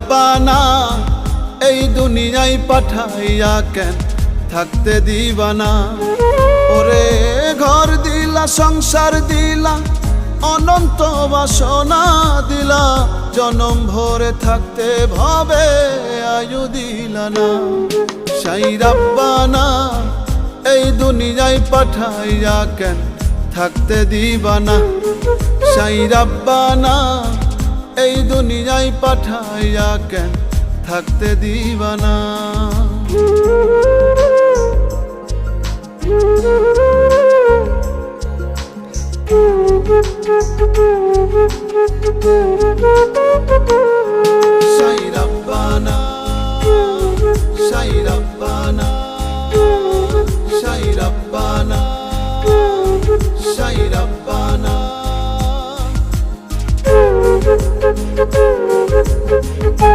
রাব্বানা এই দুনিয়ায় পাঠাইয়া কেন থাকতে দিবা না। ওরে ঘর দিলা, সংসার দিলা, অনন্ত বাসনা দিলা, জনম ভরে থাকতে ভাবে আয়ু দিলা না। সাই রাব্বানা এই দুনিয়ায় পাঠাইয়া কেন থাকতে দিবা না। সাই রাব্বানা এই দুনিয়ায় পাঠাইয়া কেন থাকতে দিবা না। সাই রাব্বানা, সাই রাব্বানা, সাই রাব্বানা, সাই রাব্বানা।